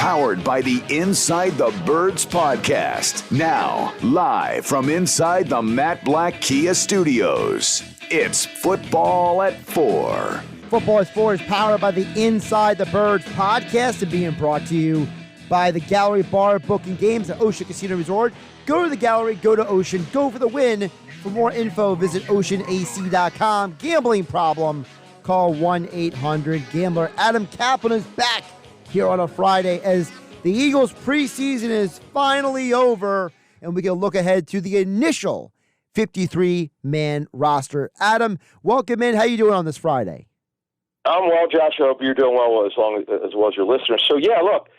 powered by the Inside the Birds podcast. Now, live from inside the Matt Black Kia Studios, it's Football at 4. Football at 4 is powered by the Inside the Birds podcast and being brought to you by the Gallery Bar, booking games at Ocean Casino Resort. Go to the Gallery, go to Ocean, go for the win. For more info, visit oceanac.com. Gambling problem, call 1-800-GAMBLER. Adam Caplan is back here on a Friday as the Eagles preseason is finally over, and we can look ahead to the initial 53-man roster. Adam, welcome in. How you doing on this Friday? I'm well, Josh. I hope you're doing well as well as your listeners. So, yeah, look,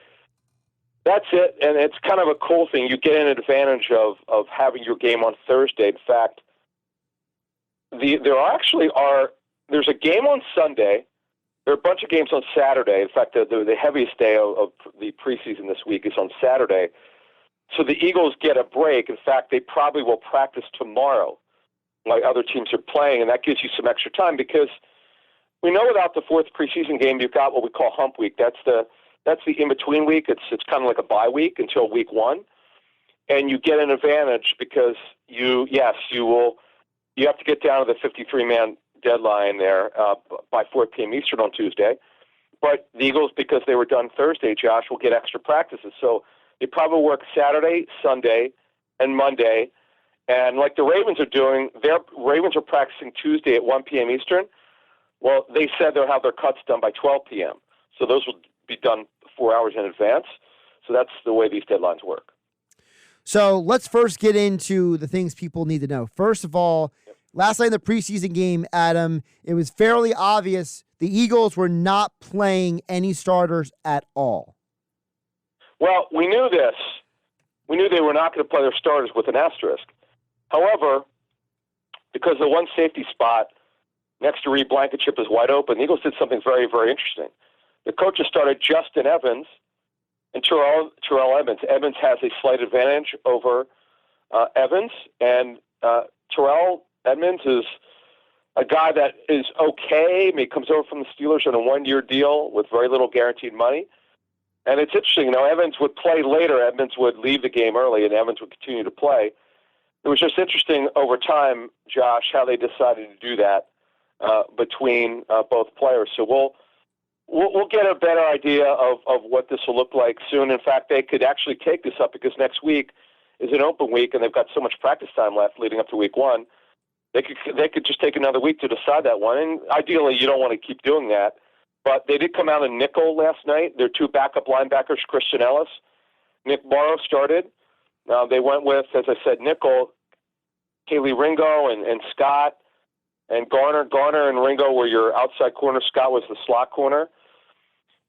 that's it, and it's kind of a cool thing. You get an advantage of having your game on Thursday. In fact, there's a game on Sunday. There are a bunch of games on Saturday. In fact, the heaviest day of the preseason this week is on Saturday. So the Eagles get a break. In fact, they probably will practice tomorrow like other teams are playing, and that gives you some extra time because we know without the fourth preseason game, you've got what we call hump week. That's the in-between week. It's kind of like a bye week until week one. And you get an advantage because you have to get down to the 53-man deadline there by 4 p.m. Eastern on Tuesday. But the Eagles, because they were done Thursday, Josh, will get extra practices. So they probably work Saturday, Sunday, and Monday. And like the Ravens are doing, their Ravens are practicing Tuesday at 1 p.m. Eastern. Well, they said they'll have their cuts done by 12 p.m. So those will be done 4 hours in advance. So that's the way these deadlines work. So let's first get into the things people need to know. First of all, last night in the preseason game, Adam, it was fairly obvious the Eagles were not playing any starters at all. Well, we knew this. We knew they were not going to play their starters with an asterisk. However, because the one safety spot next to Reed Blankenship is wide open, the Eagles did something very, very interesting. The coaches started Justin Evans and Terrell Edmunds. Edmunds has a slight advantage over Evans, and Terrell Edmunds is a guy that is okay. I mean, he comes over from the Steelers on a one-year deal with very little guaranteed money. And it's interesting, Evans would play later. Edmunds would leave the game early, and Evans would continue to play. It was just interesting over time, Josh, how they decided to do that between both players. So we'll get a better idea of what this will look like soon. In fact, they could actually take this up because next week is an open week, and they've got so much practice time left leading up to week one. They could just take another week to decide that one. And ideally, you don't want to keep doing that. But they did come out in nickel last night. Their two backup linebackers, Christian Ellis, Nick Morrow started. They went with, as I said, nickel, Kaylee Ringo and Scott and Garner. Garner and Ringo were your outside corner. Scott was the slot corner.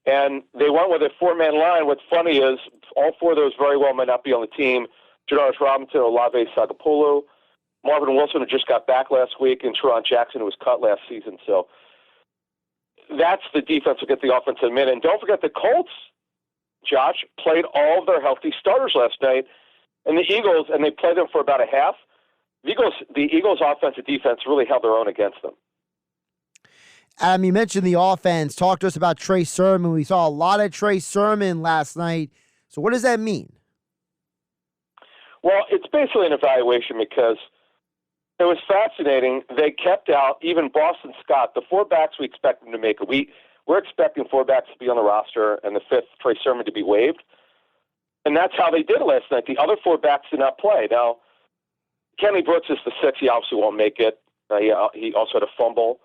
And they went with a four-man line. What's funny is all four of those very well might not be on the team. Janoris Robinson, Olave Sagapolu, Marvin Wilson, who just got back last week, and Teron Jackson, who was cut last season. So that's the defense will get the offense in a minute. And don't forget the Colts, Josh, played all of their healthy starters last night. And the Eagles, and they played them for about a half. The Eagles' offense and defense really held their own against them. You mentioned the offense. Talk to us about Trey Sermon. We saw a lot of Trey Sermon last night. So what does that mean? Well, it's basically an evaluation because it was fascinating. They kept out even Boston Scott, the four backs we expect them to make it. We're expecting four backs to be on the roster and the fifth, Trey Sermon, to be waived. And that's how they did it last night. The other four backs did not play. Now, Kenny Brooks is the sixth. He obviously won't make it. He also had a fumble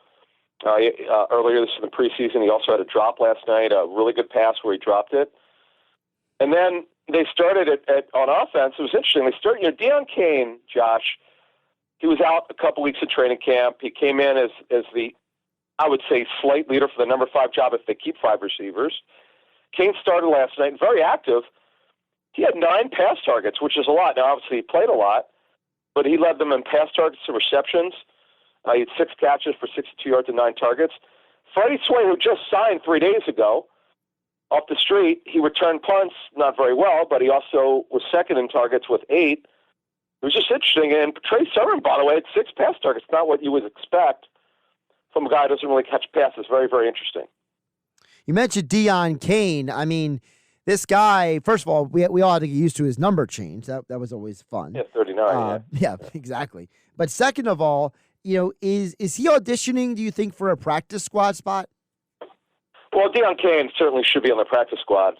earlier this in the preseason. He also had a drop last night, a really good pass where he dropped it. And then they started on offense. It was interesting. They started, Deion Kane, Josh, he was out a couple weeks of training camp. He came in as the, I would say, slight leader for the number 5 job if they keep 5 receivers. Kane started last night, very active. He had 9 pass targets, which is a lot. Now, obviously, he played a lot, but he led them in pass targets and receptions. He had 6 catches for 62 yards and 9 targets. Freddie Swain, who just signed 3 days ago off the street, he returned punts, not very well, but he also was second in targets with 8. It was just interesting. And Trey Sermon, by the way, had 6 pass targets, not what you would expect from a guy who doesn't really catch passes. Very, very interesting. You mentioned Deion Kane. I mean, this guy, first of all, we all had to get used to his number change. That was always fun. Yeah, 39. Yeah, exactly. But second of all, is he auditioning, do you think, for a practice squad spot? Well, Deion Kane certainly should be on the practice squad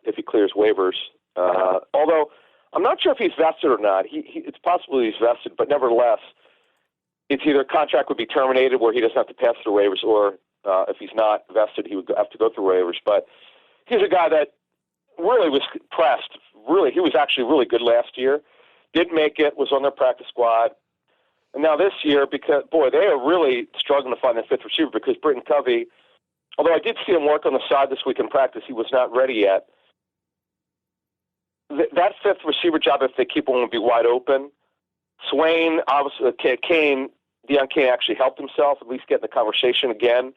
if he clears waivers. Although I'm not sure if he's vested or not. It's possible he's vested, but nevertheless, it's either contract would be terminated where he doesn't have to pass through waivers, or if he's not vested, he would have to go through waivers. But he's a guy that really was pressed. Really, he was actually really good last year. Didn't make it, was on their practice squad. And now this year, because, boy, they are really struggling to find their fifth receiver because Britton Covey, although I did see him work on the side this week in practice, he was not ready yet. That fifth receiver job, if they keep him, will be wide open. Swain, obviously, Deion Kane actually helped himself, at least get in the conversation again.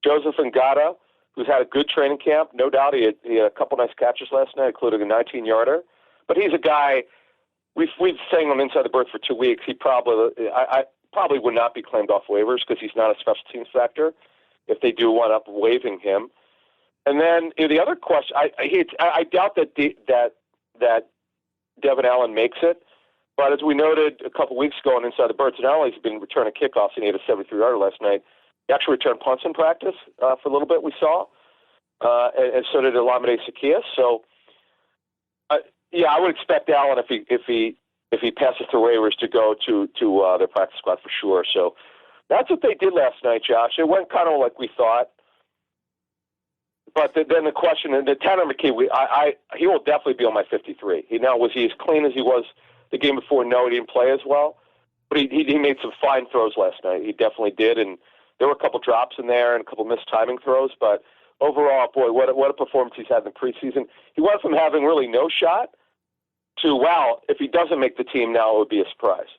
Joseph Ngata, who's had a good training camp. No doubt he had a couple nice catches last night, including a 19-yarder. But he's a guy, we've saying him inside the berth for 2 weeks. He I probably would not be claimed off waivers because he's not a special teams factor if they do wind up waiving him. And then the other question, I doubt that Devin Allen makes it. But as we noted a couple weeks ago on Inside the Birds, not only has he been returning kickoffs, and he had a 73-yarder last night, he actually returned punts in practice for a little bit, we saw. And so did Olamide Zaccheaus. So, I would expect Allen, if he passes through waivers, to go to their practice squad for sure. So that's what they did last night, Josh. It went kind of like we thought. But then the question, and the Tanner McKee, he will definitely be on my 53. Was he as clean as he was the game before? No, he didn't play as well. But he made some fine throws last night. He definitely did. And there were a couple drops in there and a couple missed timing throws. But overall, boy, what a performance he's had in the preseason. He went from having really no shot to, wow, if he doesn't make the team now, it would be a surprise.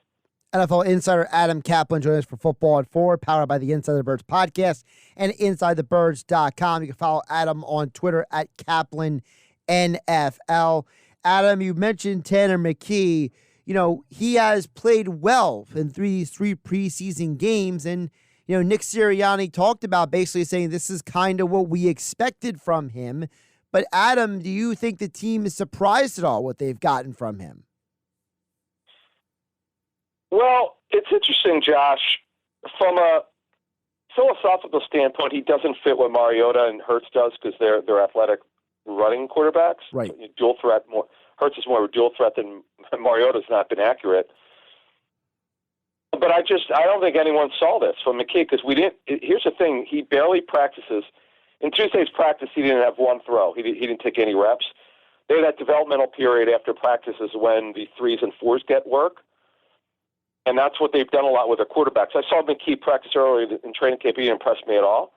NFL insider Adam Caplan joining us for Football at 4, powered by the Inside the Birds podcast and InsideTheBirds.com. You can follow Adam on Twitter at KaplanNFL. Adam, you mentioned Tanner McKee. He has played well in three preseason games, and Nick Sirianni talked about basically saying this is kind of what we expected from him. But Adam, do you think the team is surprised at all what they've gotten from him? Well, it's interesting, Josh. From a philosophical standpoint, he doesn't fit what Mariota and Hurts does because they're athletic running quarterbacks. Right. Dual threat. Hurts is more of a dual threat than Mariota's not been accurate. But I don't think anyone saw this from McKee because we didn't. Here's the thing: he barely practices. In Tuesday's practice, he didn't have one throw. He didn't take any reps. They had that developmental period after practices when the 3s and 4s get work. And that's what they've done a lot with their quarterbacks. I saw McKee practice earlier in training camp. He didn't impress me at all.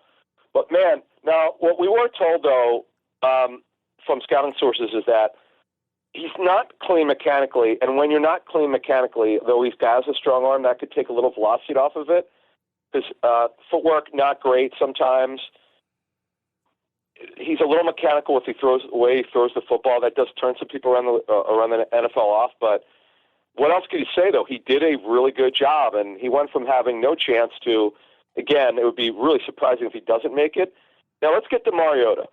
But, man, now what we were told, though, from scouting sources is that he's not clean mechanically. And when you're not clean mechanically, though he's got a strong arm, that could take a little velocity off of it. His footwork, not great sometimes. He's a little mechanical if he throws the football. That does turn some people around the NFL off, but what else could you say, though? He did a really good job, and he went from having no chance to, again, it would be really surprising if he doesn't make it. Now, let's get to Mariota.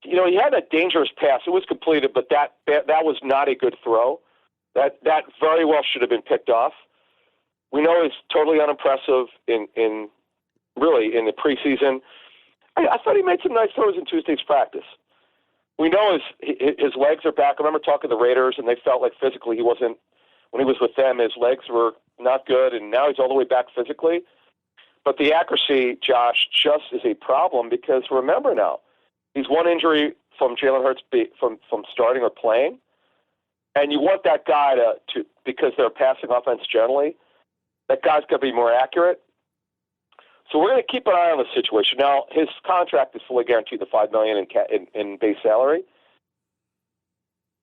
He had a dangerous pass. It was completed, but that was not a good throw. That very well should have been picked off. We know he's totally unimpressive in the preseason. I thought he made some nice throws in Tuesday's practice. We know his legs are back. I remember talking to the Raiders, and they felt like physically he wasn't, when he was with them, his legs were not good, and now he's all the way back physically. But the accuracy, Josh, just is a problem because remember now, he's one injury from Jalen Hurts from starting or playing, and you want that guy to because they're a passing offense generally, that guy's got to be more accurate. So we're going to keep an eye on the situation. Now, his contract is fully guaranteed, the $5 million in base salary.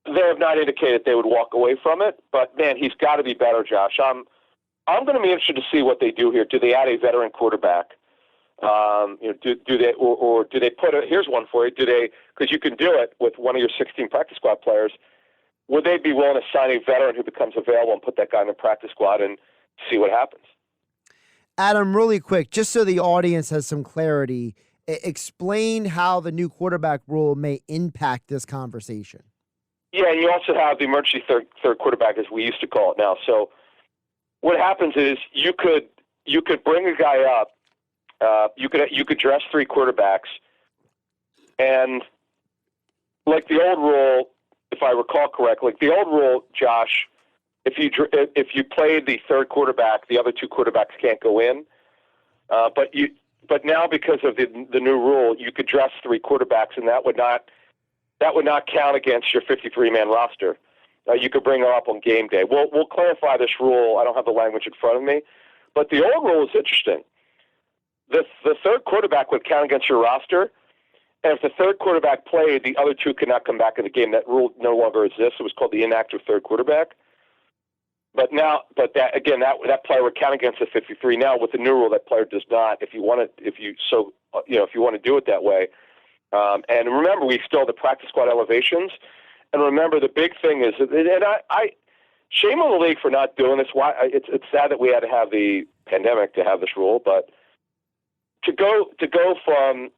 They have not indicated they would walk away from it, but man, he's got to be better, Josh. I'm going to be interested to see what they do here. Do they add a veteran quarterback? Do they or do they put here's one for you. Do they, because you can do it with one of your 16 practice squad players, would they be willing to sign a veteran who becomes available and put that guy in the practice squad and see what happens? Adam, really quick, just so the audience has some clarity, Explain how the new quarterback rule may impact this conversation. Yeah, and you also have the emergency third quarterback, as we used to call it now. So what happens is you could bring a guy up. You could dress three quarterbacks, and like the old rule, if I recall correctly, like the old rule, Josh, if you played the third quarterback, the other two quarterbacks can't go in. But now because of the new rule, you could dress three quarterbacks, and that would not count against your 53-man roster. You could bring them up on game day. We'll clarify this rule. I don't have the language in front of me, but the old rule is interesting. The third quarterback would count against your roster, and if the third quarterback played, the other two could not come back in the game. That rule no longer exists. It was called the inactive third quarterback. But that player would count against the 53. Now with the new rule, that player does not. If you want to do it that way. And remember, we still have the practice squad elevations. And remember, the big thing is, and I shame on the league for not doing this. Why? It's sad that we had to have the pandemic to have this rule, but to go from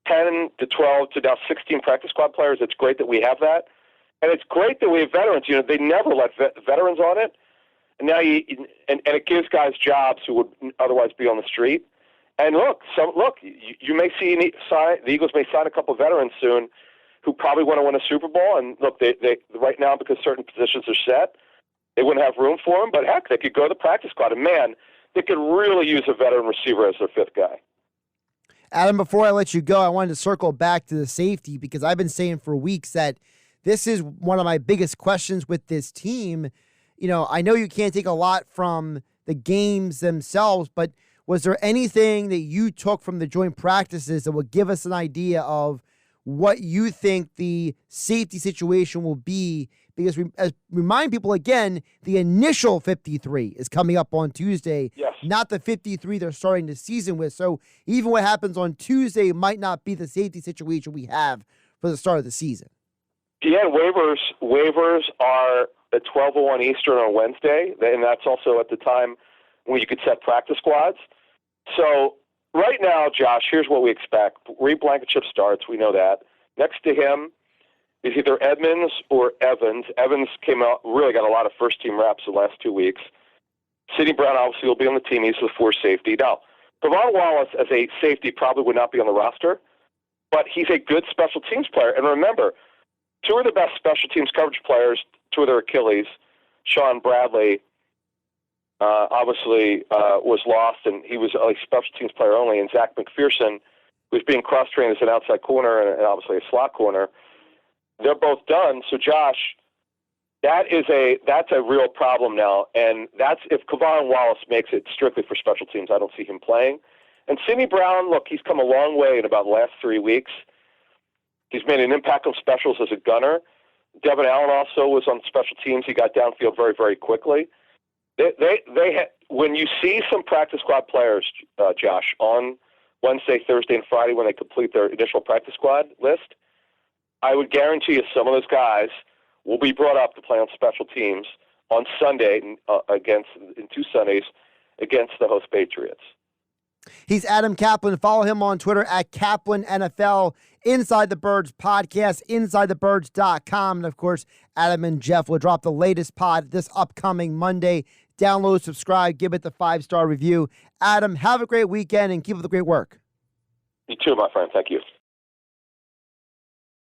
10 to 12 to now 16 practice squad players, it's great that we have that, and it's great that we have veterans. They never let veterans on it, and now and it gives guys jobs who would otherwise be on the street. And you may see the Eagles may sign a couple of veterans soon who probably want to win a Super Bowl. And look, they right now, because certain positions are set, they wouldn't have room for them. But heck, they could go to the practice squad. And man, they could really use a veteran receiver as their fifth guy. Adam, before I let you go, I wanted to circle back to the safety, because I've been saying for weeks that this is one of my biggest questions with this team. I know you can't take a lot from the games themselves, but was there anything that you took from the joint practices that would give us an idea of what you think the safety situation will be? Because remind people again, the initial 53 is coming up on Tuesday, yes, not the 53 they're starting the season with. So even what happens on Tuesday might not be the safety situation we have for the start of the season. Yeah, waivers are at 12:01 Eastern on Wednesday, and that's also at the time when you could set practice squads. So right now, Josh, here's what we expect. Reed Blankenship starts. We know that. Next to him is either Edmonds or Evans. Evans came out, really got a lot of first-team reps the last 2 weeks. Sidney Brown obviously will be on the team. He's the fourth safety. Now, Kevon Wallace as a safety probably would not be on the roster, but he's a good special teams player. And remember, two of the best special teams coverage players, two of their Achilles, Sean Bradley, obviously was lost, and he was a special teams player only, and Zach McPherson, who's being cross-trained as an outside corner and obviously a slot corner. They're both done. So, Josh, that's a real problem now, and that's if Kevon Wallace makes it strictly for special teams, I don't see him playing. And Sidney Brown, look, he's come a long way in about the last 3 weeks. He's made an impact on specials as a gunner. Devin Allen also was on special teams. He got downfield very, very quickly. When you see some practice squad players, Josh, on Wednesday, Thursday, and Friday when they complete their initial practice squad list, I would guarantee you some of those guys will be brought up to play on special teams on Sunday in 2 Sundays against the host Patriots. He's Adam Caplan. Follow him on Twitter at Caplan NFL. Inside the Birds podcast, InsideTheBirds.com. And, of course, Adam and Jeff will drop the latest pod this upcoming Monday. Download, subscribe, give it the 5-star review. Adam, have a great weekend and keep up the great work. You too, my friend. Thank you.